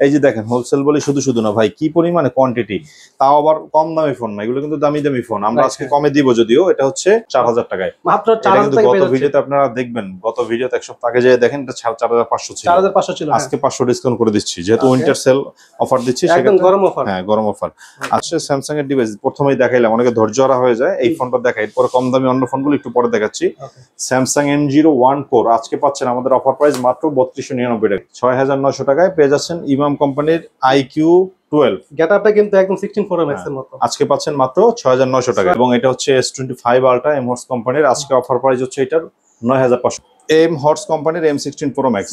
এই যে দেখেন হোলসেল বলে শুধু শুধু না ভাই, কি পরিমাণে কোয়ান্টিটি, তাও আবার কম দামি ফোন না, এগুলো কিন্তু দামি দামি ফোন। আমরা আজকে কমে দিব, যদিও এটা হচ্ছে 4000 টাকায় মাত্র। 4000 টাকায় গত ভিডিওতে আপনারা দেখবেন, গত ভিডিওতে এক সপ্তাহ আগে যে দেখেন এটা 4500 ছিল, 4500 ছিল। আজকে 500 ডিসকাউন্ট করে দিচ্ছি, যেহেতু উইন্টার সেল অফার দিচ্ছি, একদম গরম অফার। হ্যাঁ গরম অফার। আজকে স্যামসাং এর ডিভাইস প্রথমেই দেখাইলাম, অনেকে ধৈর্য হারা হয়ে যায়, এই ফোনটা দেখাই, এরপর কম দামি অন্য ফোনগুলো একটু পরে দেখাচ্ছি। স্যামসাং M01 Core আজকে পাচ্ছেন আমাদের অফার প্রাইস মাত্র 3299 টাকা, 6900 টাকায় পেয়ে যাচ্ছেন ইমাম কোম্পানির IQ12। গেটআপটা কিন্তু একদম 16 Pro Max এর মতো। আজকে পাচ্ছেন মাত্র 6900 টাকা, এবং এটা হচ্ছে S25 Ultra M-Hors কোম্পানির, আজকে অফার প্রাইস হচ্ছে এটার 9500। M-Hors কোম্পানির M16 Pro Max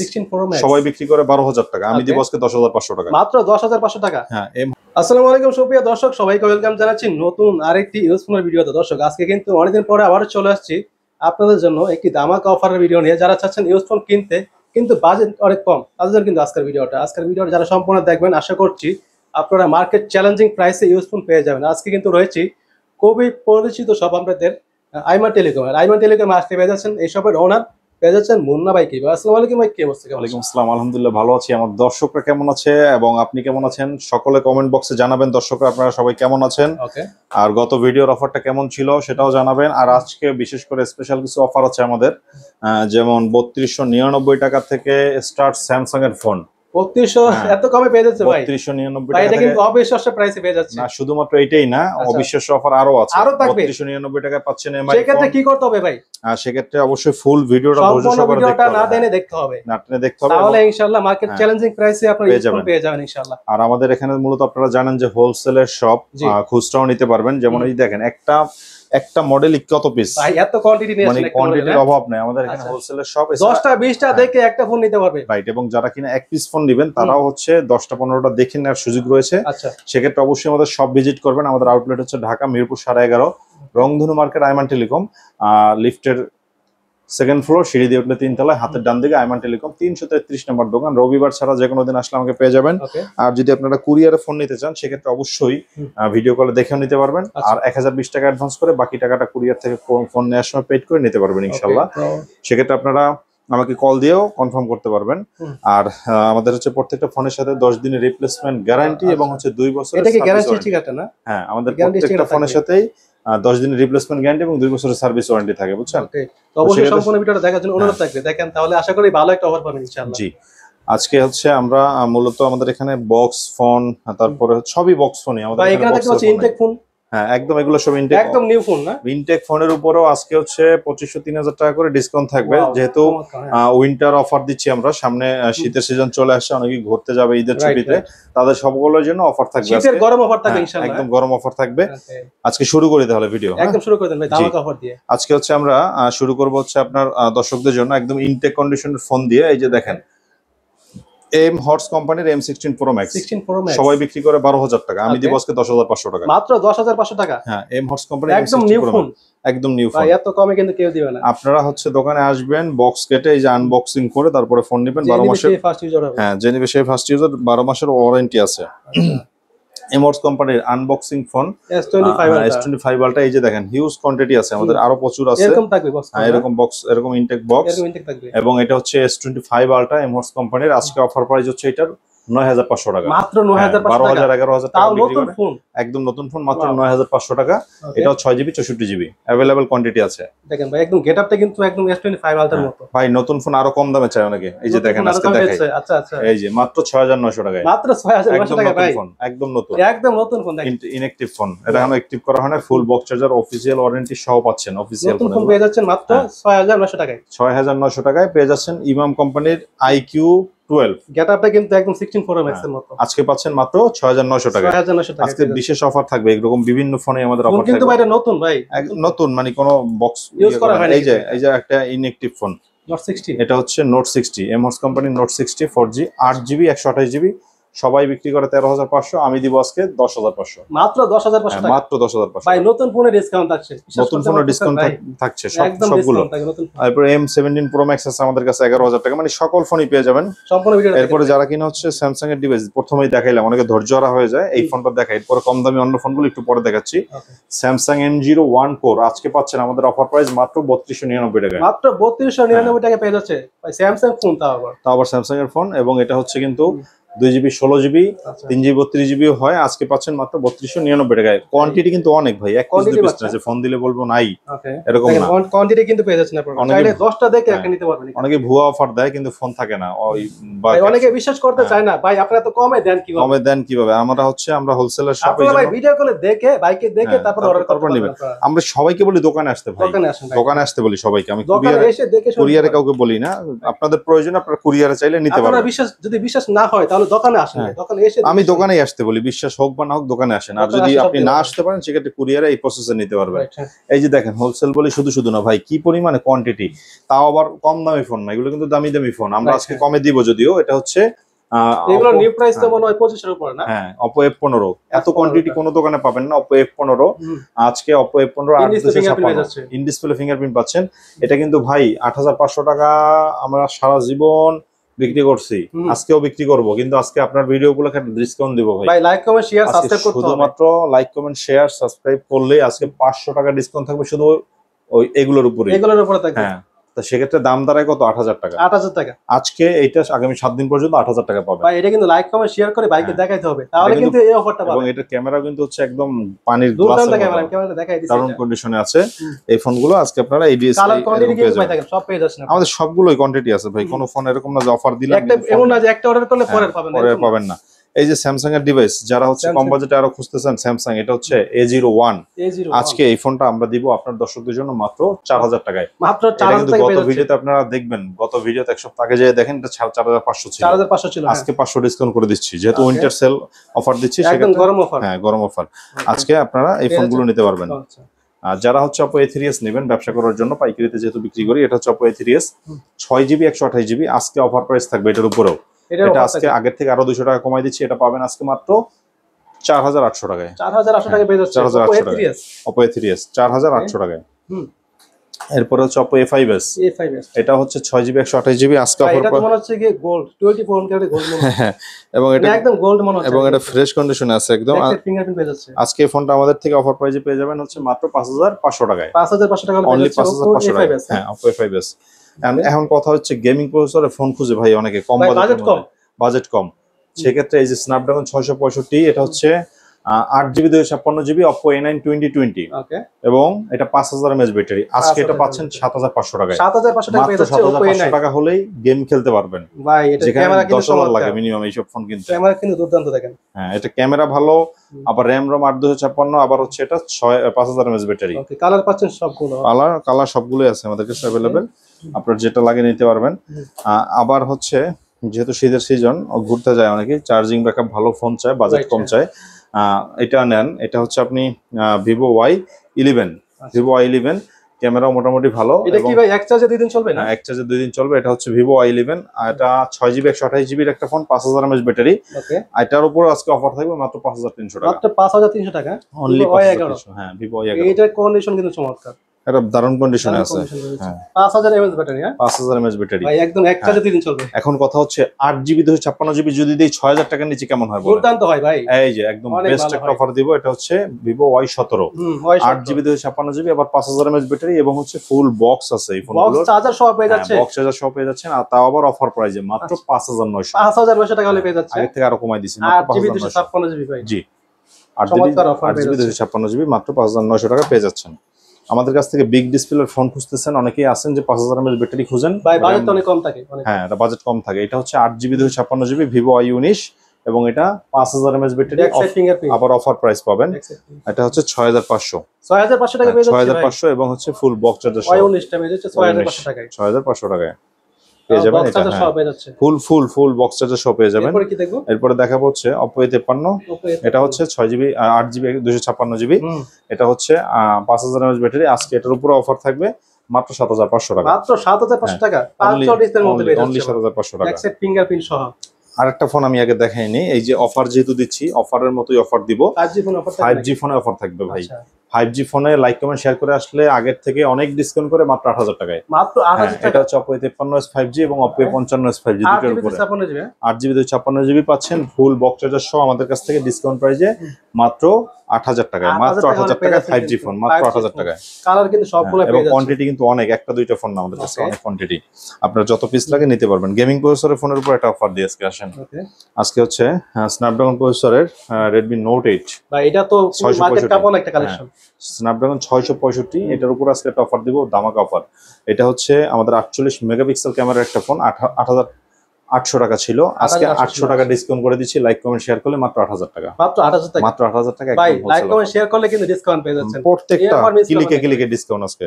সবাই বিক্রি করে 12000 টাকা, আমি দিব আজকে 10500 টাকা, মাত্র 10500 টাকা। হ্যাঁ। আসসালামু আলাইকুম সুপ্রিয় দর্শক, সবাইকে ওয়েলকাম জানাচ্ছি নতুন আরেকটি ইউজফুল ভিডিওতে। দর্শক আজকে কিন্তু অনেকদিন পরে আবারও চলে আসছি আপনাদের জন্য একটি ধামাকা অফারের ভিডিও নিয়ে। যারা চাচ্ছেন ইউজফোন কিনতে কিন্তু বাজেট অনেক কম, তাদের কিন্তু আজকের ভিডিওটা যারা সম্পূর্ণ দেখবেন, আশা করছি আপনারা মার্কেট চ্যালেঞ্জিং প্রাইসে ইউজফোন পেয়ে যাবেন। আজকে কিন্তু রয়েছি খুবই পরিচিত সব আপনাদের আইমান টেলিকম। আইমান টেলিকম আজকে পেয়ে যাচ্ছেন এই সবের ওনার, পেয়ে যাচ্ছেন মুন্না ভাই। কি আসসালামু আলাইকুম ভাই, কি অবস্থা? ওয়ালাইকুম আসসালাম, আলহামদুলিল্লাহ ভালো আছি। আমার দর্শকরা কেমন আছে এবং আপনি কেমন আছেন সকলে কমেন্ট বক্সে জানাবেন। দর্শকরা আপনারা সবাই কেমন আছেন, আর গত ভিডিওর অফারটা কেমন ছিল সেটাও জানাবেন। আর আজকে বিশেষ করে স্পেশাল কিছু অফার আছে আমাদের, যেমন 3299 টাকা থেকে স্টার্ট স্যামসাং এর ফোন। 3200 এত কমে পেয়ে যাচ্ছে ভাই? 3299 টাকা, এটা কিন্তু অবিশ্বাস্য প্রাইসে পেয়ে যাচ্ছে। না শুধুমাত্র এটাই না, অবিশ্বাস্য অফার আরো আছে, আরো থাকবে। 3299 টাকায় পাচ্ছেন এমআই। সেক্ষেত্রে কি করতে হবে ভাই? সেক্ষেত্রে অবশ্যই ফুল ভিডিওটা ধৈর্য সহকারে দেখতে হবে, না টেনে দেখতে হবে, না টেনে দেখতে হবে, তাহলে ইনশাআল্লাহ মার্কেট চ্যালেঞ্জিং প্রাইসে আপনারা ইউজফোন পেয়ে যাবেন ইনশাআল্লাহ। আর আমাদের এখানে মূলত আপনারা জানেন যে হোলসেলের শপ, খুচরাও নিতে পারবেন। যেমন এই দেখেন একটা মডেল কত পিস ভাই, এত কোয়ান্টিটি নিয়ে আসলে কোয়ান্টিটির অভাব নাই আমাদের এখানে হোলসেলের শপ। 10টা 20টা দেখে একটা ফোন নিতে পারবে, রাইট। এবং যারা কিনা এক পিস ফোন নেবেন তারাও হচ্ছে 10টা 15টা দেখে নেওয়ার সুযোগ রয়েছে। সেক্ষেত্রে অবশ্যই আমাদের শপ ভিজিট করবেন। আমাদের আউটলেট হচ্ছে ঢাকা মিরপুর 11.5 রংধনু মার্কেট আইমান টেলিকম, লিফটের সেকেন্ড ফ্লোর, সিঁড়ি দিয়ে উঠলে 3 তলায়, হাতের ডান দিকে আইমান টেলিকম, 333 নম্বর দোকান। রবিবার ছাড়া যে কোনো দিন আসলে আমাকে পেয়ে যাবেন। আর যদি আপনারা কুরিয়ারে ফোন নিতে চান সেক্ষেত্রে অবশ্যই ভিডিও কলে দেখেও নিতে পারবেন। আর 1020 টাকা অ্যাডভান্স করে বাকি টাকাটা কুরিয়ার থেকে ফোন নেওয়ার সময় পেড করে নিতে পারবেন ইনশাল্লাহ। সেক্ষেত্রে আপনারা আমাকে কল দিয়েও কনফার্ম করতে পারবেন। আর আমাদের হচ্ছে প্রত্যেকটা ফোনের সাথে 10 দিনের রিপ্লেসমেন্ট গ্যারান্টি এবং হচ্ছে 2 বছরের এটা কি গ্যারান্টি ঠিক আছে না? হ্যাঁ, আমাদের প্রত্যেকটা ফোনের সাথেই 10 দিনের রিপ্লেসমেন্ট গ্যারান্টি এবং 2 বছরের সার্ভিস ওয়ারেন্টি থাকে, বুঝছেন? তো অবশ্যই সম্পূর্ণ ভিডিওটা দেখার জন্য অনুরোধ থাকবে, দেখেন তাহলে আশা করি ভালো একটা অফার পাবেন ইনশাআল্লাহ। জি, আজকে হচ্ছে আমরা মূলত আমাদের এখানে বক্স ফোন, তারপরে সবই বক্স ফোনই আমাদের এখানে। এখানে দেখতে পাচ্ছি ইনটেক ফোন। হ্যাঁ একদম, এগুলো সব ইনটেক, একদম নিউ ফোন না? ইনটেক ফোনের উপরেও আজকে হচ্ছে 2500-3000 টাকা করে ডিসকাউন্ট থাকবে, যেহেতু উইন্টার অফার দিচ্ছি আমরা। সামনে শীতের সিজন চলে আসছে, অনেকে ঘুরতে যাবে ঈদের ছুটিতে, তাদের সবগুলোর জন্য অফার থাকবে, শীতের গরম অফার থাকবে ইনশাআল্লাহ, একদম গরম অফার থাকবে। আজকে শুরু করি তাহলে ভিডিও, একদম শুরু করে দেন ভাই ধামাকা অফার দিয়ে। আজকে হচ্ছে আমরা শুরু করব হচ্ছে আপনার দর্শকদের জন্য একদম ইনটেক কন্ডিশনের ফোন দিয়ে। এই যে দেখেন M-Hors কোম্পানির M16 Pro Max সবাই বিক্রি করে 12000 টাকা, আমি দিব আজকে 10500 টাকা, মাত্র 10500 টাকা। হ্যাঁ, M-Hors কোম্পানির একদম নিউ ফোন, একদম নিউ ফোন। এত কমে কিন্তু কেউ দিবে না। আপনারা হচ্ছে দোকানে আসবেন, বক্স কেটে এই যে আনবক্সিং করে তারপরে ফোন নেবেন। 12 মাসের ফার্স্ট ইউজার হবে, হ্যাঁ, যে নিবে সেই ফার্স্ট ইউজার, 12 মাসের ওয়ারেন্টি আছে। M-Hors কোম্পানির আনবক্সিং ফোন S25 Ultra, এই যে দেখেন হিউজ কোয়ান্টিটি আছে আমাদের, আরো প্রচুর আছে। এরকম থাকবে বক্স, এরকম বক্স, এরকম ইনটেক বক্স, এবং এটা হচ্ছে S25 Ultra M-Hors কোম্পানির। আজকে অফার প্রাইস হচ্ছে এটার 9500 টাকা, মাত্র 9500 টাকা, 12000-11000 টাকা বিক্রি করে একদম নতুন ফোন, মাত্র 9500 টাকা। এটাও 6GB 64GB अवेलेबल কোয়ান্টিটি আছে। দেখেন ভাই একদম গেটআপটা কিন্তু একদম S25 Ultra এর মতো। ভাই নতুন ফোন আরো কম দামে চাই অনেকে, এই যে দেখেন আজকে দেখাই। আচ্ছা আচ্ছা, এই যে মাত্র 6900 টাকায়, মাত্র 6900 টাকা ভাই, একদম নতুন, একদম নতুন ফোন। দেখেন ইনঅ্যাকটিভ ফোন, এটা এখনো অ্যাক্টিভ করা হয় না, full box charger, official warranty সহ পাচ্ছেন। অফিশিয়াল ফোন পেয়ে যাচ্ছেন মাত্র 6900 টাকায়, 6900 টাকায় পেয়ে যাচ্ছেন ইমাম কোম্পানির IQ12। গেটআপটা কিন্তু একদম 16 Pro Max এর মতো। আজকে পাচ্ছেন মাত্র 6900 টাকা, 6900 টাকা। আজকে বিশেষ অফার থাকবে, এরকম বিভিন্ন ফোনে আমাদের অফার থাকবে। কিন্তু ভাই এটা নতুন ভাই, নতুন মানে কোনো বক্স ইউজ করা হয় না। এই যে একটা ইনঅ্যাকটিভ ফোন Note 60, এটা হচ্ছে Note 60, M-Hors কোম্পানির Note 60 4G 8GB 128GB, সবাই বিক্রি করে 13500, আমি দিব আজকে 10500, মাত্র 10500 টাকা, মাত্র 10500 ভাই। নতুন ফোনে ডিসকাউন্ট থাকছে, নতুন ফোনে ডিসকাউন্ট থাকছে সবগুলো। তারপর M17 Pro Max আছে আমাদের কাছে 11000 টাকা, মানে সকল ফোনই পেয়ে যাবেন সম্পূর্ণ ভিডিও। এরপরে যারা কিনা হচ্ছে স্যামসাং এর ডিভাইস, প্রথমেই দেখাইলাম, অনেকে ধৈর্য হারা হয়ে যায়, এই ফোনটা দেখাই, এরপর কম দামি অন্য ফোনগুলো একটু পরে দেখাচ্ছি। স্যামসাং M01 Core আজকে পাচ্ছেন আমাদের অফার প্রাইস মাত্র 3299 টাকা, মাত্র 3299 টাকা পেয়ে যাচ্ছে ভাই, স্যামসাং ফোন, তাও আবার স্যামসাং এর ফোন। এবং এটা হচ্ছে কিন্তু 2GB 16GB আচ্ছা 3GB 32GB হয়, আজকে পাচ্ছেন মাত্র 3299 টাকায়। কোয়ান্টিটি কিন্তু অনেক ভাই, এক পিস দুই পিস না যে ফোন দিলে বলবো নাই ওকে এরকম না, কোয়ান্টিটি কিন্তু পেয়ে যাচ্ছেন আপনারা, চাইলে 10টা দেখে একটা নিতে পারবেন। অনেকে ভুয়া অফার দেয় কিন্তু ফোন থাকে না, ওই ভাই অনেকে বিশ্বাস করতে চায় না ভাই, আপনারা তো কমে দেন কিভাবে? কমে দেন কিভাবে? আমরা হোলসেলার শপ, আপনারা ভাই ভিডিও কলে দেখে বাইকে দেখে তারপর অর্ডার করতে পারবেন। আমরা সবাইকে বলি দোকানে আসতে ভাই, দোকানে আসতে বলি সবাইকে, আমি কুরিয়ারে কাউকে বলি না। আপনাদের প্রয়োজন আপনারা কুরিয়ারে চাইলে নিতে পারবেন। যদি বিশ্বাস না হয় তাহলে দোকানে আসেন, দোকানে এসে আমি দোকানেই আসতে বলি, বিশ্বাস হোক বা না হোক দোকানে আসেন। আর যদি আপনি না আসতে পারেন সেক্ষেত্রে কুরিয়ারে এই প্রসেসে নিতে পারবেন। এই যে দেখেন হোলসেল বলি শুধু না ভাই, কি পরিমাণে কোয়ান্টিটি, তাও আবার কম দামি ফোন না, এগুলো কিন্তু দামি দামি ফোন। আমরা আজকে কমে দিব যদিও, এটা হচ্ছে এগুলো নিউ প্রাইস তো মনে হয় 25 এর উপরে না? হ্যাঁ, Oppo F15 এত কোয়ান্টিটি কোনো দোকানে পাবেন না। Oppo F15 আজকে Oppo F15 in display fingerprint পাচ্ছেন। এটা কিন্তু ভাই 8500 টাকা আমরা সারা জীবন বিক্রি করছি, আজকেও বিক্রি করব, কিন্তু আজকে আপনার ভিডিওগুলো একটা ডিসকাউন্ট দিব ভাই। লাইক কমেন্ট শেয়ার সাবস্ক্রাইব করতে হবে, শুধুমাত্র লাইক কমেন্ট শেয়ার সাবস্ক্রাইব করলে আজকে 500 টাকা ডিসকাউন্ট থাকবে শুধু ওই এগুলোর উপরে থাকবে। হ্যাঁ, তো সেক্ষেত্রে দাম দাঁড়ায় কত? 8000 টাকা। 8000 টাকা আজকে এইটা আগামী 7 দিন পর্যন্ত 8000 টাকা পাবে ভাই। এটা কিন্তু লাইক কমেন্ট শেয়ার করে বাইকে দেখাইতে হবে, তাহলে কিন্তু এই অফারটা পাবেন। এবং এটা ক্যামেরা কিন্তু হচ্ছে একদম পানির গ্লাসের ক্যামেরা দেখাই দিচ্ছি, দারুণ কন্ডিশনে আছে এই ফোনগুলো। আজকে আপনারা ABS কালার কোয়ান্টিটি কিন্তু ভাই দেখেন সব পেয়ে যাচ্ছেন, আমাদের সবগুলোই কোয়ান্টিটি আছে ভাই। কোন ফোন এরকম না যে অফার দিলাম একটা, এমন না যে একটা অর্ডার করলে পরে পাবেন না। এই যে স্যামসাং এর ডিভাইস যারা হচ্ছে কম বাজেটে আরো খুঁজতেছেন, স্যামসাং এটা হচ্ছে A01। আজকে এই ফোনটা আমরা দিব আপনার দর্শকদের জন্য মাত্র 4000 টাকায়। মাত্র 4000 টাকায়। গত ভিডিওতে আপনারা দেখবেন, গত ভিডিওতে 1 সপ্তাহ আগে যে দেখেন এটা 4500 ছিল, 4500 ছিল। আজকে 500 ডিসকাউন্ট করে দিচ্ছি, যেহেতু উইন্টার সেল অফার দিচ্ছি, একদম গরম অফার। হ্যাঁ, গরম অফার। আজকে আপনারা এই ফোনগুলো নিতে পারবেন। আর যারা হচ্ছে Oppo A3s নেবেন ব্যবসা করার জন্য, পাইকারিতে যেহেতু বিক্রি করি, এটা হচ্ছে Oppo A3s 6GB 128GB, আজকে অফার প্রাইস থাকবে এটার উপরেও। এটা আজকে আগের থেকে আরো 200 টাকা কমাই দিচ্ছি, এটা পাবেন আজকে মাত্র 4800 টাকায়। 4800 টাকায় পেয়ে যাচ্ছে Oppo A3s 4800 টাকায়। এরপরে হচ্ছে Oppo A5s, এটা হচ্ছে 6GB 128GB, আজকে অফার এটা মনে হচ্ছে কি গোল্ড 24 ক্যারেট গোল্ড মনে হচ্ছে, এবং এটা একদম গোল্ড মনে হচ্ছে, এবং এটা ফ্রেশ কন্ডিশনে আছে একদম। ফিঙ্গারপ্রিন্ট পেয়ে যাচ্ছে। আজকে এই ফোনটা আমাদের থেকে অফার প্রাইসে পেয়ে যাবেন হচ্ছে মাত্র 5500 টাকায়। 5500 টাকা অনলি 5500 টাকা। হ্যাঁ, Oppo A5s। এখন কথা হচ্ছে গেমিং প্রসেসরে ফোন খুঁজে ভাই অনেকে, কম বাজেট কম, সেক্ষেত্রে এই যে স্ন্যাপড্রাগন 665, এটা হচ্ছে 8GB 256GB Oppo A9 2020, এবং এটা 5000 mAh ব্যাটারি। আজকে এটা পাচ্ছেন 7500 টাকায়। 7500 টাকা পেয়ে যাচ্ছে Oppo A9। 7500 টাকা হলেই গেম খেলতে পারবেন ভাই। এটা ক্যামেরা কিন্তু 10,000 লাগে মিনিমাম এইসব ফোন কিনতে। ক্যামেরা কিন্তু দুর্দান্ত দেখেন। হ্যাঁ, এটা ক্যামেরা ভালো, আবার RAM ROM 8256, আবার হচ্ছে এটা 5000 mAh ব্যাটারি। কালার পাচ্ছেন সবগুলো, কালার সবগুলোই আছে আমাদের কাছে अवेलेबल, আপনার যেটা লাগে নিতে পারবেন। আবার হচ্ছে যেহেতু শীতের সিজন, ঘুরতে যায় অনেকে, চার্জিং ব্যাকআপ ভালো ফোন চায়, বাজেট কম চায়, এটা নেন। এটা হচ্ছে আপনি Vivo Vivo Y11, ক্যামেরাও মোটামুটি ভালো। এটা কি ভাই এক চার্জে 2 দিন চলবে না? এক চার্জে 2 দিন চলবে। এটা হচ্ছে Vivo Y11, এটা 6GB 128GB এর একটা ফোন, 5000 mAh ব্যাটারি। এটার উপর আজকে অফার থাকবে মাত্র 5300 টাকা। মাত্র 5300 টাকা অনলি 5300। হ্যাঁ, Vivo Y11, এটা কন্ডিশন কিন্তু চমৎকার, এটা দারুণ কন্ডিশনে আছে। হ্যাঁ, 5000 mAh ব্যাটারি। হ্যাঁ, 5000 mAh ব্যাটারি ভাই একদম এক চার্জে 2 দিন চলবে। এখন কথা হচ্ছে 8GB 256GB যদি দেই 6000 টাকার নিচে কেমন হয় বলেন? দুর্দান্ত হয় ভাই। এই যে একদম বেস্ট একটা অফার দিব। এটা হচ্ছে Vivo Y17, 8GB 256GB, আবার 5000 mAh ব্যাটারি, এবং হচ্ছে ফুল বক্স আছে এই ফোনগুলোর, বক্স চার্জার সহ পেয়ে যাচ্ছে, বক্স চার্জার সহ পেয়ে যাচ্ছেন, আর তাও আবার অফার প্রাইসে মাত্র 5900। 5900 টাকা হলে পেয়ে যাচ্ছে। আগে থেকে আরো কমাই দিছি, মাত্র 8GB 256GB ভাই। জি, 8GB 256GB মাত্র 5900 টাকা পেয়ে যাচ্ছেন। আমাদের কাছ থেকে বিগ ডিসপ্লের ফোন খুঁজতেছেন অনেকেই আছেন যে 5000 mAh ব্যাটারি খুঁজেন, ভাই বাজেট অনেক কম থাকে। হ্যাঁ, এটা বাজেট কম থাকে। এটা হচ্ছে 8GB 256GB Vivo Y19, এবং এটা 5000 mAh ব্যাটারি, আবার অফার প্রাইস পাবেন। এটা হচ্ছে 6500 টাকা পেয়ে যাচ্ছে, 6500, এবং হচ্ছে ফুল বক্স চার্জার সহ Y19 টা পেয়ে যাচ্ছে 6500 টাকায়। 6500 টাকায় পেয়ে যাবেন। এটা ফুল বক্স চার্জার সহ পেয়ে যাবেন। এরপরে দেখাবো হচ্ছে Oppo A53, এটা হচ্ছে 6GB 8GB 256GB, এটা হচ্ছে 5000 mAh ব্যাটারি। আজকে এটার উপরে অফার থাকবে মাত্র 7500 টাকা। মাত্র 7500 টাকা, 500 ডিসকাউন্ট মধ্যে পেয়ে যাচ্ছে, অনলি 7500 টাকা। ব্যাকসাইড ফিঙ্গারপ্রিন্ট সহ। আরেকটা ফোন আমি আগে দেখাইনি, এই যে অফার যেহেতু দিচ্ছি, অফারের মতোই অফার দিব। 5G ফোনে অফার থাকবে ভাই। 5G ফোনে লাইক কমেন্ট শেয়ার করে আসলে আগের থেকে অনেক ডিসকাউন্ট করে মাত্র 8000 টাকায়। মাত্র 8000 টাকা। এটা হচ্ছে Oppo A53s 5G এবং Oppo A55s 5G দুটোর উপরে 8GB 256GB পাচ্ছেন ফুল বক্স চার্জার সহ আমাদের কাছ থেকে ডিসকাউন্ট প্রাইসে মাত্র 8000 টাকায়। মাত্র 8000 টাকায় 5G ফোন, মাত্র 8000 টাকায়। কালার কিন্তু সবগুলো পেয়ে এবং যাচ্ছে। কোয়ান্টিটি কিন্তু অনেক, একটা দুইটা ফোন না, আমাদের কাছে অনেক কোয়ান্টিটি। আপনারা যত পিস লাগে নিতে পারবেন। গেমিং প্রসেসরের ফোনের উপর একটা অফার দিয়ে আজকে আসেন। আজকে হচ্ছে স্ন্যাপড্রাগন প্রসেসরের Redmi Note 8 ভাই, এটা তো মার্কেট কাপন একটা কালেকশন। স্ন্যাপড্রাগন 665 এটার উপর আজকে একটা অফার দিব, ধামাকা অফার। এটা হচ্ছে আমাদের 48 মেগাপিক্সেল ক্যামেরার একটা ফোন, 8800 টাকা ছিল, আজকে 800 টাকা ডিসকাউন্ট করে দিচ্ছি। লাইক কমেন্ট শেয়ার করলে মাত্র 8000 টাকা। মাত্র 8000 টাকা, মাত্র 8000 টাকা। ভাই লাইক কমেন্ট শেয়ার করলে কিন্তু ডিসকাউন্ট পেয়ে যাচ্ছেন প্রত্যেকটা ক্লিকে ডিসকাউন্ট আজকে।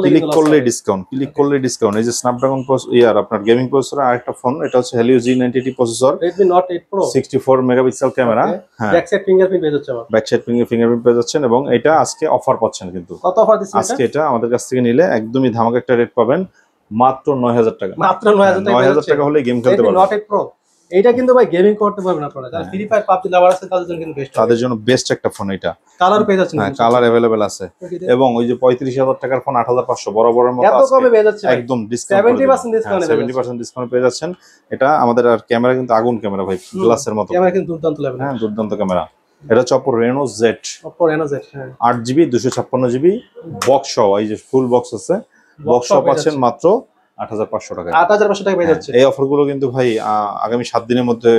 ক্লিক করলে ডিসকাউন্ট, ক্লিক করলে ডিসকাউন্ট। এই যে স্ন্যাপড্রাগন আপনার গেমিং প্রসেসরের আরেকটা ফোন, এটা হচ্ছে Helio G90T processor, Redmi Note 8 Pro, 64 megapixel camera. হ্যাঁ, ব্যাক সাইড ফিঙ্গারপ্রিন্ট পেয়ে যাচ্ছে, ব্যাক সাইড ফিঙ্গারপ্রিন্ট পেয়ে যাচ্ছেন এবং এটা আজকে অফার পাচ্ছেন। কিন্তু কত অফার দিচ্ছেন আজকে? এটা আমাদের কাছ থেকে নিলে একদমই ধামাকা একটা রেট পাবেন, মাত্র 9000 টাকা। মাত্র 9000 টাকা হলে গেম খেলতে পারবেন। Note 8 Pro এইটা কিন্তু ভাই গেমিং করতে পারবেন আপনারা, যারা ফ্রি ফায়ার পাবজি লাভার আছে তাদের জন্য কিন্তু বেস্ট, তাদের জন্য বেস্ট একটা ফোন এটা। কালার পেয়ে যাচ্ছেন, হ্যাঁ, কালার अवेलेबल আছে। এবং ওই যে 35000 টাকার ফোন 8500 বরাবরের মতো এত কমে পেয়ে যাচ্ছে, একদম ডিসকাউন্ট 70% ডিসকাউন্ট, 70% ডিসকাউন্ট পেয়ে যাচ্ছেন। এটা আমাদের আর ক্যামেরা কিন্তু আগুন ক্যামেরা ভাই, গ্লাসের মতো ক্যামেরা কিন্তু দুর্দান্ত লেভেল। হ্যাঁ, দুর্দান্ত ক্যামেরা। এটা হচ্ছে Oppo Reno Z, Oppo Reno Z, হ্যাঁ 8GB 256GB বক্স সহ, এই যে ফুল বক্স আছে, বক্স সহ পাচ্ছেন মাত্র 8500 টাকা। 8500 টাকা পেয়ে যাচ্ছে। এই অফারগুলো কিন্তু ভাই আগামী 7 দিনের মধ্যে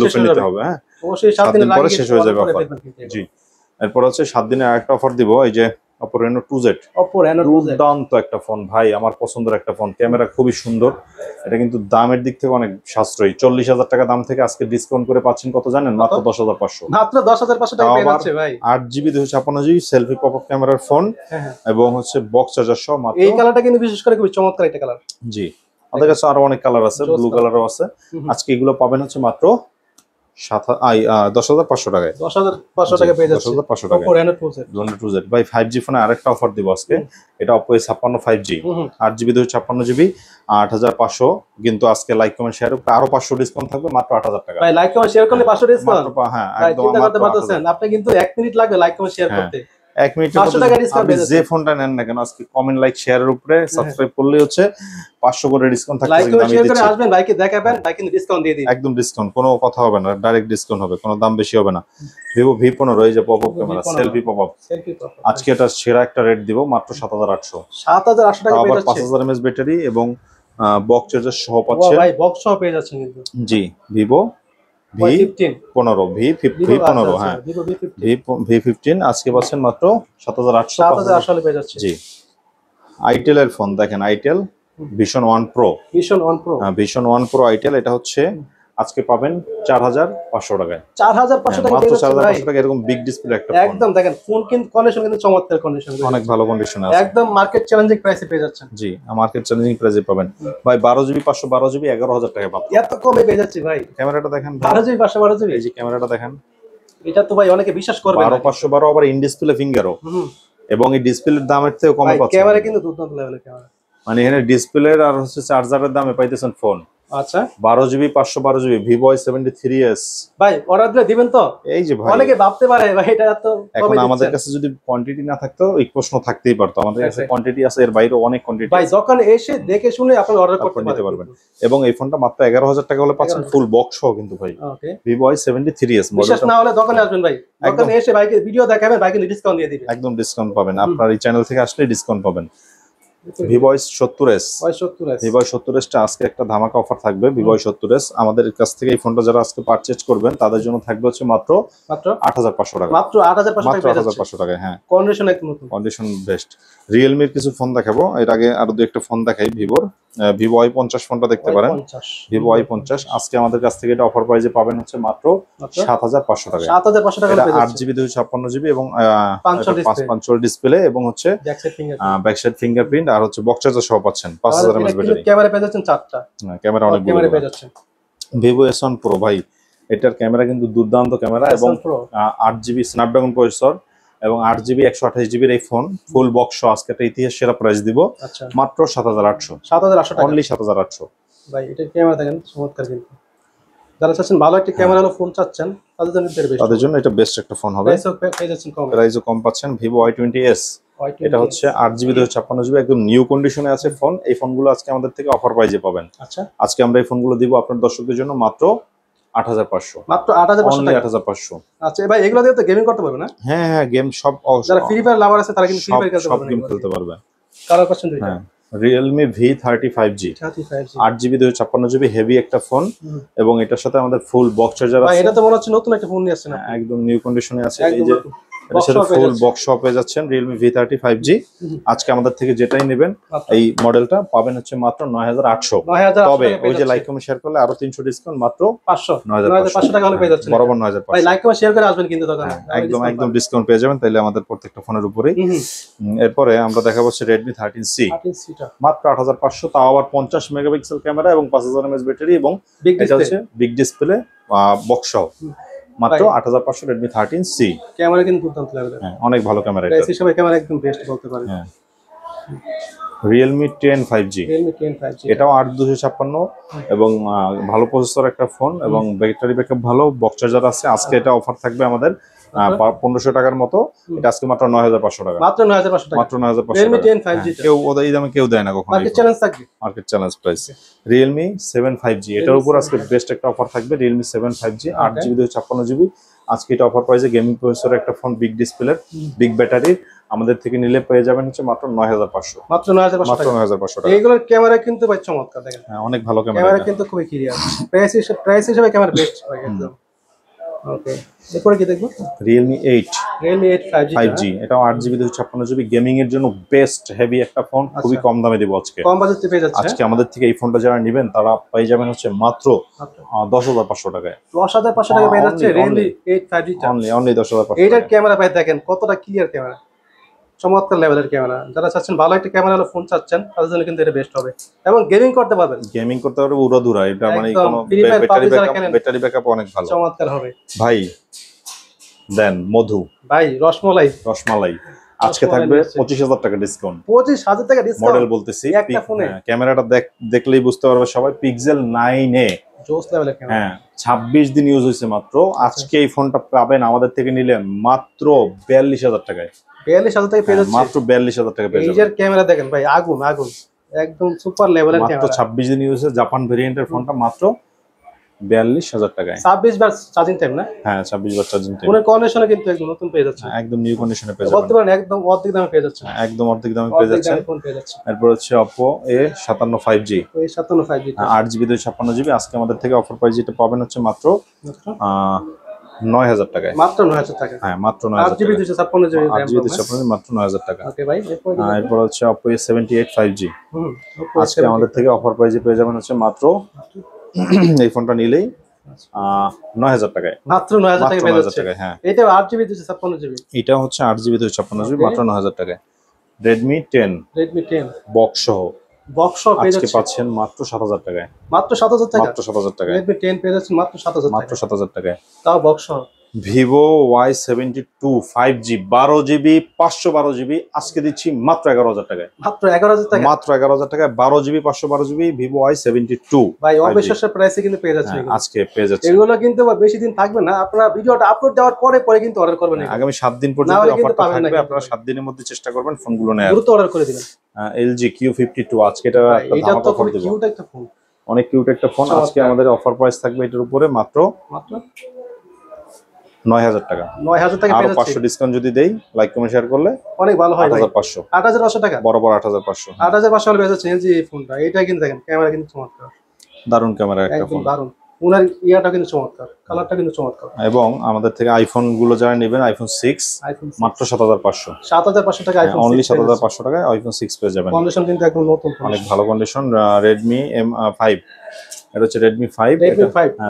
শেষ হয়ে যাবে। হবে। হ্যাঁ, অবশ্যই 7 দিনের পরে আগে শেষ হয়ে যাবে অফার। জি, এরপর হচ্ছে 7 দিনের আরেকটা অফার দিব, এই যে Oppo Reno 2Z। Oppo Reno 2Z দুর্দান্ত একটা ফোন ভাই, আমার পছন্দের একটা ফোন, ক্যামেরা খুবই সুন্দর। এটা কিন্তু দামের দিক থেকে অনেক সাশ্রয়ী, 40000 টাকা দাম থেকে আজকে ডিসকাউন্ট করে পাচ্ছেন কত জানেন? মাত্র 10500। মাত্র 10500 টাকা পেয়ে যাচ্ছে ভাই। 8GB 256GB সেলফি পপআপ ক্যামেরার ফোন এবং হচ্ছে বক্স চার্জার সহ মাত্র। এই কালারটা কিন্তু বিশেষ করে খুব চমৎকার একটা কালার। জি, আমাদের কাছে আরো অনেক কালার আছে, ব্লু কালারও আছে। আজকে এগুলো পাবেন হচ্ছে মাত্র 10500 টাকায়। 10500 টাকা পেয়ে যাচ্ছে 10500 টাকা। Oppo Reno 2Z ভাই 5G ফোনে আরেকটা অফার দিব আজকে। এটা Oppo A56 5G, 8GB 256GB 8500, কিন্তু আজকে লাইক কমেন্ট শেয়ার আরো 500 ডিসকাউন্ট থাকবে, মাত্র 8000 টাকা। ভাই লাইক কমেন্ট শেয়ার করলে 500 ডিসকাউন্ট। হ্যাঁ, একদম চিন্তা করতে পারতেছেন, আপনি কিন্তু 1 মিনিট লাগবে লাইক কমেন্ট শেয়ার করতে। 1 মিনিটের 500 টাকা ডিসকাউন্ট আপনি যে ফোনটা নেন না কেন, আজকে কমেন্ট লাইক শেয়ারের উপরে সাবস্ক্রাইব করলে হচ্ছে 500 করে ডিসকাউন্ট থাকছে। লাইক করে শেয়ার করে আসবেন, ভাইকে দেখাবেন, ভাই কিন্তু ডিসকাউন্ট দিয়ে দিবেন। একদম ডিসকাউন্ট, কোনো কথা হবে না, ডাইরেক্ট ডিসকাউন্ট হবে, কোনো দাম বেশি হবে না। Vivo V15 এই যে পপআপ ক্যামেরা, সেলফি পপআপ, আজকে এটা সেরা একটা রেট দিব, মাত্র 7800। 7800 টাকা পেয়ে যাচ্ছে। 5000 mAh ব্যাটারি এবং বক্স চার্জার সহ পাচ্ছেন। ভাই বক্স সহ পেয়ে যাচ্ছেন কিন্তু। জি, Vivo V15 হ্যাঁ, V15 আজকে পাচ্ছেন মাত্র 7800 পেয়ে যাচ্ছে। জি, আইটেল এর ফোন দেখেন, itel Vision One Pro, Vision One Pro itel, এটা হচ্ছে আজকে পাবেন 4500 টাকায়। 4500 টাকা মাত্র পেয়ে যাচ্ছে 4500 টাকা। এরকম বিগ ডিসপ্লে একটা ফোন, একদম দেখেন ফোন কিন্তু কন্ডিশন কিন্তু চমৎকার কন্ডিশন, অনেক ভালো কন্ডিশনে আছে, একদম মার্কেট চ্যালেঞ্জিং প্রাইসে পেয়ে যাচ্ছেন। জি, মার্কেট চ্যালেঞ্জিং প্রাইসে পাবেন ভাই। 12GB 512GB 11000 টাকা পাবেন। এত কমে পেয়ে যাচ্ছে ভাই। ক্যামেরাটা দেখেন, 12GB 512GB, এই যে ক্যামেরাটা দেখেন, এটা তো ভাই অনেকে বিশ্বাস করবে না। 12512 আবার ইন ডিসপ্লে ফিঙ্গারও, এবং এই ডিসপ্লের দামের থেকেও কমে পাচ্ছেন। ক্যামেরা কিন্তু দুর্দান্ত লেভেলের ক্যামেরা, মানে এখানে ডিসপ্লের আর হচ্ছে চার্জারের দামে পাইতেছেন ফোন। আচ্ছা, 12GB 512GB Vivo Y73s। ভাই অর্ডার দিলে দিবেন তো? এই যে ভাই, অনেকে ভাবতে পারে ভাই এটা তো এখন আমাদের কাছে যদি কোয়ান্টিটি না থাকতো এই প্রশ্ন থাকতেই পারতো। আমাদের কাছে কোয়ান্টিটি আছে, এর বাইরেও অনেক কোয়ান্টিটি ভাই, দোকানে এসে দেখে শুনে আপনি অর্ডার করতে পারবেন। এবং এই ফোনটা মাত্র 11000 টাকা হলে পাচ্ছেন ফুল বক্স সহ কিন্তু ভাই। ওকে, Vivo Y73s বিশ্বাস না হলে দোকানে আসবেন ভাই, দোকানে এসে ভাইকে ভিডিও দেখাবেন, ভাইকে ডিসকাউন্ট দিয়ে দিবেন, একদম ডিসকাউন্ট পাবেন। আপনার এই চ্যানেল থেকে আসলে ডিসকাউন্ট পাবেন। Vivo Y70s, Vivo Y70s টা আজকে একটা ধামাকা অফার থাকবে। Vivo Y70s আমাদের কাছ থেকে এই ফোনটা যারা আজকে পারচেজ করবেন তাদের জন্য থাকবে হচ্ছে মাত্র 8500 টাকা। মাত্র 8500 টাকা, হ্যাঁ, কন্ডিশন একদম নতুন, কন্ডিশন বেস্ট। Realme এর কিছু ফোন দেখাবো, এর আগে আরো দুই একটা ফোন দেখাই। Vivo Y50 ফোনটা দেখতে পারেন, Vivo Y50 আজকে আমাদের কাছ থেকে এটা অফার প্রাইসে পাবেন হচ্ছে মাত্র 7500 টাকা। 7500 টাকা পেয়ে যাচ্ছেন। 8GB 256GB এবং 5 ডিসপ্লে এবং হচ্ছে ব্যাক সাইড ফিঙ্গারপ্রিন্ট আর হচ্ছে বক্স চার্জার সহ পাচ্ছেন। 5000 mAh ব্যাটারি, ক্যামেরা পেয়ে যাচ্ছেন 4টা, ক্যামেরা অনেক ক্যামেরা পেয়ে যাচ্ছেন। Vivo S1 Pro ভাই, এটার ক্যামেরা কিন্তু দুর্দান্ত ক্যামেরা এবং 8GB স্ন্যাপড্রাগন প্রসেসর এবং 8GB 128GB এই ফোন ফুল বক্স সহ আজকে একটা ইতিহাস সেরা প্রাইস দিব, মাত্র 7800 7800 টাকা, অনলি 7800 ভাই। এটার ক্যামেরা দেখেন চমৎকার কিন্তু। যারা চাচ্ছেন ভালো একটা ক্যামেরা হলো ফোন চাচ্ছেন তাদের জন্য এটা বেস্ট একটা ফোন হবে। প্রাইসও কম পাচ্ছেন। Vivo Y20s, এটা হচ্ছে 8GB 256GB, একদম নিউ কন্ডিশনে আছে ফোন। এই ফোনগুলো আজকে আমাদের থেকে অফার প্রাইজে পাবেন। আচ্ছা, আজকে আমরা এই ফোনগুলো দিব আপনার দর্শকদের জন্য মাত্র 8500, মাত্র 8500 টাকা। 8500। আচ্ছা ভাই, এগুলো দিয়ে তো গেমিং করতে পারবে না? হ্যাঁ হ্যাঁ, গেম সব, যারা ফ্রি ফায়ার লাভার আছে তারা কিন্তু ফ্রি ফায়ার খেলতে সব পারবে, গেম খেলতে পারবে। কালার পছন্দ হইছে। হ্যাঁ, Realme V30 5G, 8GB 256GB, heavy একটা ফোন এবং এটার সাথে আমাদের ফুল বক্স চার্জার আছে। এটা তো মনে হচ্ছে নতুন একটা ফোন নিয়ে আসছেন আপনি। একদম নিউ কন্ডিশনে আছে। এই যে এর সাথে ফুল বক্স সহ পেয়ে যাচ্ছেন Realme V30 5G। আজকে আমাদের থেকে যেটাই নেবেন এই মডেলটা পাবেন হচ্ছে মাত্র 9800। তবে ওই যে লাইক কমেন্ট শেয়ার করলে আরো 300 ডিসকাউন্ট, মাত্র 9500 টাকা হলে পেয়ে যাচ্ছেন। বরাবর 9500। ভাই লাইক কমেন্ট শেয়ার করে আসবেন কিন্তু দোকানে, একদম ডিসকাউন্ট পেয়ে যাবেন তাইলে আমাদের প্রত্যেকটা ফোনের উপরেই। এরপরে আমরা দেখাবো হচ্ছে Redmi 13C, মাত্র 8500, তাও আবার 50 মেগাপিক্সেল ক্যামেরা এবং 5000 mAh ব্যাটারি এবং এটা হচ্ছে বিগ ডিসপ্লে বক্স সহ। মাত্র 8500 Redmi 13C। ক্যামেরা কিন্তু দুর্দান্ত লাগবে। হ্যাঁ, অনেক ভালো ক্যামেরা এটা। প্রাইস হিসেবে ক্যামেরা একদম বেস্ট বলতে পারেন। হ্যাঁ, Realme 10 5G, এটাও 8256 এবং ভালো প্রসেসর একটা ফোন এবং ব্যাটারি ব্যাকআপ ভালো, বক্স চার্জার আছে। আজকে এটা অফার থাকবে আমাদের 1500 টাকার মতো। এটা আজকে মাত্র 9500 টাকা, মাত্র 9500 টাকা, মাত্র 9500 Realme টাকা। 10 5G কেউ ওই দামে কেউ দেয় না কখনো। মার্কেট চ্যালেঞ্জ থাকবে, market challenge price. Realme 7 5G, এটার উপর আজকে বেস্ট একটা অফার থাকবে। Realme 7 5G, 8GB 256GB। আজকে এটা অফার প্রাইসে গেমিং প্রসেসরের একটা phone, big display, big battery, আমাদের থেকে নিলে পেয়ে যাবেন হচ্ছে মাত্র 9500। মাত্র 9500 টাকা। এইগুলোর ক্যামেরা কিন্তু ভাই চমৎকার, দেখেন। হ্যাঁ, অনেক ভালো ক্যামেরা কিন্তু খুবই ক্লিয়ার। প্রাইস হিসেবে ক্যামেরা বেস্ট ভাই একদম। ওকে, এরপরে কি দেখবো? Realme 8 5G, এটাও 8GB 256GB, গেমিং এর জন্য বেস্ট হেভি একটা ফোন। খুবই কম দামে দিব আজকে, কম বাজেটে পেয়ে যাচ্ছে। আজকে আমাদের থেকে এই ফোনটা যারা নেবেন তারা পেয়ে যাবেন হচ্ছে মাত্র 10500 টাকায়। 10500 টাকা পেয়ে যাচ্ছে Realme 8 5G টা। অনলি 10500। এইটার ক্যামেরা ভাই দেখেন কতটা ক্লিয়ার ক্যামেরা, চমৎকার লেভেলের ক্যামেরা। যারা চাচ্ছেন ভালো একটা ক্যামেরা হলো ফোন চাচ্ছেন তাদের জন্য কিন্তু এটা বেস্ট হবে এবং গেমিং করতে পারবেন। গেমিং করতে পারবে উড়াধুরা, এটা মানে কোনো ব্যাটারি ব্যাকআপ অনেক ভালো, চমৎকার হবে ভাই। দেন মধু ভাই, রসমালাই আজকে থাকবে 25000 টাকা ডিসকাউন্ট। 25000 টাকা ডিসকাউন্ট, মডেল বলতেছি একটা ফোনে। ক্যামেরাটা দেখলেই বুঝতে পারবে সবাই, পিক্সেল 9a, জোস লেভেলের ক্যামেরা। হ্যাঁ, 26 দিন ইউজ হয়েছে মাত্র। আজকে এই ফোনটা পাবেন আমাদের থেকে নিলে মাত্র 42000 টাকায়। 42000 টাকা পেয়ে যাচ্ছে, মাত্র 42000 টাকা পেয়ে যাবেন। এইটার ক্যামেরা দেখেন ভাই, আগুন একদম সুপার লেভেলের ক্যামেরা। মাত্র 26 দিন ইউজ হয়েছে, জাপান ভেরিয়েন্টের ফোনটা মাত্র 42000 টাকায়। 26 বার চার্জিং টাইম না? হ্যাঁ, 26 বার চার্জিং টাইম। ফোনের কন্ডিশনে কিন্তু একদম নতুন পেয়ে যাচ্ছে, একদম নিউ কন্ডিশনে পেয়ে যাবেন। বলতে পারেন একদম অর্ধেক দামে পেয়ে যাচ্ছে। একদম অর্ধেক দামে পেয়ে যাচ্ছে। এরপর হচ্ছে Oppo A57 5G, 8GB 256GB। আজকে আমাদের থেকে অফার প্রাইস যেটা পাবেন হচ্ছে মাত্র 9000 টাকায়। মাত্র 9000 টাকা। হ্যাঁ, মাত্র 9000 টাকা। 8GB 256GB মাত্র 9000 টাকা। ওকে ভাই, এরপর হচ্ছে Oppo A78 5G। আজকে আমাদের থেকে অফার প্রাইসে পেয়ে যাবেন হচ্ছে মাত্র এই ফোনটা নিলেই 9000 টাকায়। মাত্র 9000 টাকা পেয়ে যাচ্ছে। হ্যাঁ, এটা 8GB 256GB, এটা হচ্ছে 8GB 256GB, মাত্র 9000 টাকায়। Redmi 10 বক্স সহ আজকে পাচ্ছেন মাত্র 7000 টাকায়। মাত্র 7000 টাকা, মাত্র 7000 টাকায় Redmi 10 পেয়ে যাচ্ছেন মাত্র 7000 টাকা, মাত্র 7000 টাকায়। তাও বক্স সহ। Vivo Y72 5G 12GB 512GB আজকে দিচ্ছি মাত্র 11000 টাকায়। মাত্র 11000 টাকা, মাত্র 11000 টাকায় 12GB 512GB Vivo Y72 ভাই অবিশ্বাস্য প্রাইসে কিন্তু পেয়ে যাচ্ছে। আজকে পেয়ে যাচ্ছে। এগুলো কিন্তু বেশি দিন থাকবে না, আপনারা ভিডিওটা আপলোড দেওয়ার পরে কিন্তু অর্ডার করবেন। আগামী 7 দিন পর্যন্ত অফারটা থাকবে, আপনারা 7 দিনের মধ্যে চেষ্টা করবেন ফোনগুলো নেওয়ার, দ্রুত অর্ডার করে দিবেন। LG Q52 আজকে এটা তো খুব কিউট একটা ফোন, অনেক কিউট একটা ফোন। আজকে আমাদের অফার প্রাইস থাকবে এটার উপরে মাত্র 9000 টাকা। 9000 টাকা পেয়ে যাচ্ছে। 500 ডিসকাউন্ট যদি দেই, লাইক কমেন্ট শেয়ার করলে অনেক ভালো হয়। 8500 টাকা, বরাবর 8500। 8500 হলে পেয়ে যাচ্ছে LG এই ফোনটা। এটা কিন্তু দেখেন ক্যামেরা কিন্তু চমৎকার, দারুন ক্যামেরা একটা ফোন, দারুন। ওনার ইয়াটা কিন্তু চমৎকার, কালারটা কিন্তু চমৎকার। এবং আমাদের থেকে আইফোন গুলো যারা নেবেন iPhone 6 মাত্র 7500। 7500 টাকা আইফোন, অনলি 7500 টাকায় iPhone 6 পেয়ে যাবেন। কন্ডিশন কিন্তু একদম নতুন, অনেক ভালো কন্ডিশন। Redmi M5, এটা হচ্ছে Redmi 5,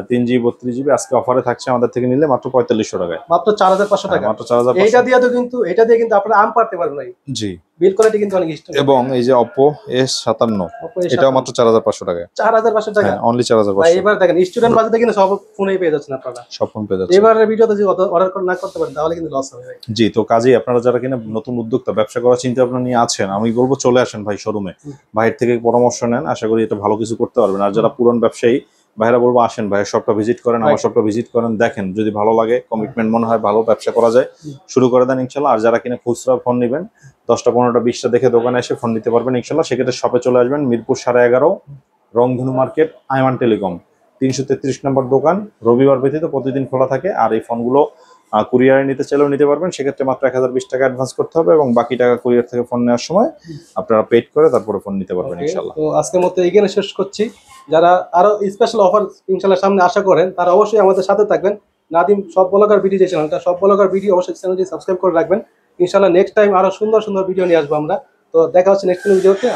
3GB 32GB আজকে অফারে থাকছে আমাদের থেকে নিলে মাত্র 4500 টাকায়। মাত্র 4500 টাকা, মাত্র 4500। এটা দিয়ে কিন্তু আপনারা আম পারতে পারবেন ভাই। জি, বিল কোয়ালিটি কিন্তু অনেক স্ট্রং। এবং এই যে Oppo A57 এটাও মাত্র 4500 টাকায়। 4500 টাকা, অনলি 4500। ভাই এবার দেখেন স্টুডেন্ট বাজেটে কিন্তু সব ফোনেই পেয়ে যাচ্ছেন আপনারা, সব ফোন পেয়ে যাচ্ছেন। এবারে ভিডিওতে যদি অর্ডার না করতে পারেন তাহলে কিন্তু লস হবে ভাই। জি, তো কাজেই আপনারা যারা কিনা নতুন উদ্যোক্তা, ব্যবসা করার চিন্তা ভাবনা নিয়ে আছেন, আমি বলবো চলে আসেন ভাই শোরুমে, ভাইয়ের থেকে পরামর্শ নেন, আশা করি এটা ভালো কিছু করতে পারবেন। আর যারা পুরান ব্যবসায়ী, ভাইরা বলবো আসেন ভাইয়ের শপটা ভিজিট করেন, আমার শপটা ভিজিট করেন, দেখেন যদি ভালো লাগে, কমিটমেন্ট মনে হয় ভালো ব্যবসা করা যায়, শুরু করে দেন ইনশাল্লাহ। আর যারা কিনা খুচরা ফোন নেবেন 10টা 15টা 20টা দেখে দোকানে এসে ফোন নিতে পারবেন ইনশাল্লাহ। সেক্ষেত্রে শপে চলে আসবেন, মিরপুর 11.5 রংধনু মার্কেট, আইমান টেলিকম 333 নম্বর দোকান। রবিবার ব্যতীত প্রতিদিন খোলা থাকে। আর এই ফোনগুলো কুরিয়ারে নিতে চাইলেও নিতে পারবেন, সেক্ষেত্রে মাত্র 1020 টাকা অ্যাডভান্স করতে হবে এবং বাকি টাকা কুরিয়ার থেকে ফোন নেওয়ার সময় আপনারা পেড করে তারপরে ফোন নিতে পারবেন ইনশাল্লাহ। তো আজকের মতো এখানে শেষ করছি। যারা আরো স্পেশাল অফার ইনশাল্লাহ সামনে আশা করেন তারা অবশ্যই আমাদের সাথে থাকবেন। নাদিম সব ব্লগার ভিডিও যে চ্যানেলটা, সব ব্লগার ভিডিও অবশ্যই চ্যানেলটি সাবস্ক্রাইব করে রাখবেন। ইনশাল্লাহ নেক্সট টাইম আরো সুন্দর সুন্দর ভিডিও নিয়ে আসবো আমরা। তো দেখা হচ্ছে নেক্সট ভিডিওতে।